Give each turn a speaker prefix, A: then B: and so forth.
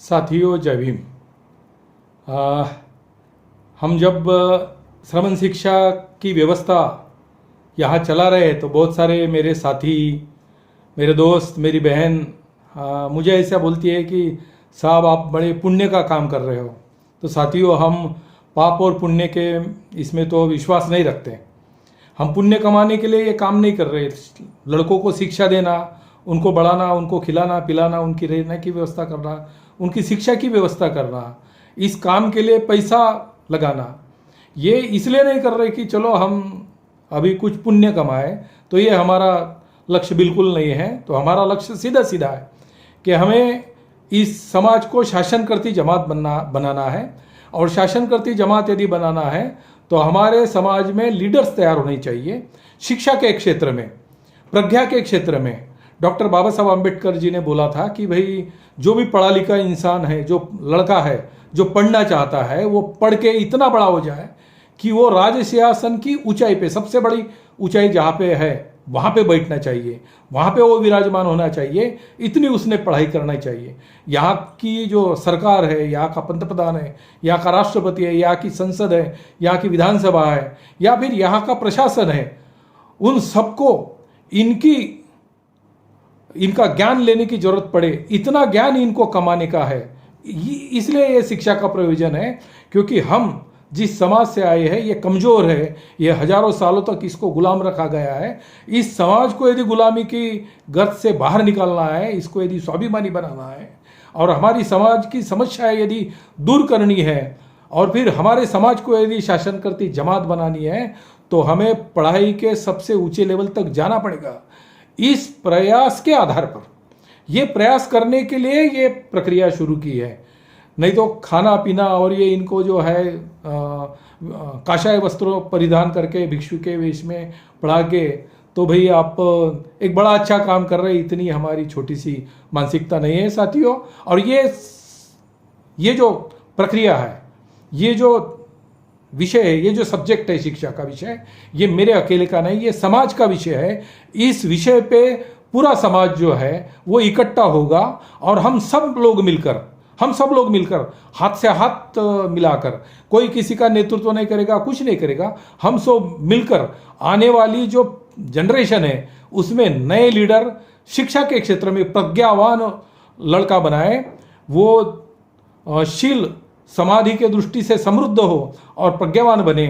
A: साथियों जय भीम। हम जब श्रवण शिक्षा की व्यवस्था यहाँ चला रहे तो बहुत सारे मेरे साथी, मेरे दोस्त, मेरी बहन मुझे ऐसा बोलती है कि साहब आप बड़े पुण्य का काम कर रहे हो। तो साथियों, हम पाप और पुण्य के इसमें तो विश्वास नहीं रखते। हम पुण्य कमाने के लिए ये काम नहीं कर रहे। लड़कों को शिक्षा देना, उनको बढ़ाना, उनको खिलाना पिलाना, उनकी रहने की व्यवस्था करना, उनकी शिक्षा की व्यवस्था करना, इस काम के लिए पैसा लगाना, ये इसलिए नहीं कर रहे कि चलो हम अभी कुछ पुण्य कमाए। तो ये हमारा लक्ष्य बिल्कुल नहीं है। तो हमारा लक्ष्य सीधा सीधा है कि हमें इस समाज को शासन करती जमात बनाना है। और शासन करती जमात यदि बनाना है तो हमारे समाज में लीडर्स तैयार होने चाहिए। शिक्षा के क्षेत्र में, प्रज्ञा के क्षेत्र में डॉक्टर बाबा साहब आम्बेडकर जी ने बोला था कि भाई जो भी पढ़ा लिखा इंसान है, जो लड़का है जो पढ़ना चाहता है, वो पढ़ के इतना बड़ा हो जाए कि वो राज सिंहासन की ऊंचाई पे, सबसे बड़ी ऊंचाई जहाँ पे है वहाँ पे बैठना चाहिए, वहाँ पे वो विराजमान होना चाहिए। इतनी उसने पढ़ाई करना चाहिए। यहाँ की जो सरकार है, यहाँ का पंतप्रधान है, यहाँ का राष्ट्रपति है, यहाँ की संसद है, यहाँ की विधानसभा है, या फिर यहाँ का प्रशासन है, उन सबको इनका ज्ञान लेने की जरूरत पड़े, इतना ज्ञान इनको कमाने का है। इसलिए ये शिक्षा का प्रयोजन है, क्योंकि हम जिस समाज से आए हैं ये कमज़ोर है। ये हजारों सालों तक इसको गुलाम रखा गया है। इस समाज को यदि गुलामी की गर्त से बाहर निकालना है, इसको यदि स्वाभिमानी बनाना है और हमारी समाज की समस्याएं यदि दूर करनी है, और फिर हमारे समाज को यदि शासन करती जमात बनानी है, तो हमें पढ़ाई के सबसे ऊंचे लेवल तक जाना पड़ेगा। इस प्रयास के आधार पर, ये प्रयास करने के लिए ये प्रक्रिया शुरू की है। नहीं तो खाना पीना और ये इनको जो है काशाय वस्त्रों परिधान करके भिक्षु के वेश में पढ़ा के, तो भाई आप एक बड़ा अच्छा काम कर रहे हैं, इतनी हमारी छोटी सी मानसिकता नहीं है साथियों। और ये जो प्रक्रिया है, ये जो विषय है, ये जो सब्जेक्ट है शिक्षा का विषय, ये मेरे अकेले का नहीं, ये समाज का विषय है। इस विषय पे पूरा समाज जो है वो इकट्ठा होगा और हम सब लोग मिलकर हाथ से हाथ मिलाकर, कोई किसी का नेतृत्व नहीं करेगा, कुछ नहीं करेगा, हम सब मिलकर आने वाली जो जनरेशन है उसमें नए लीडर शिक्षा के क्षेत्र में प्रज्ञावान लड़का बनाए, वो शील समाधि के दृष्टि से समृद्ध हो और प्रज्ञावान बने।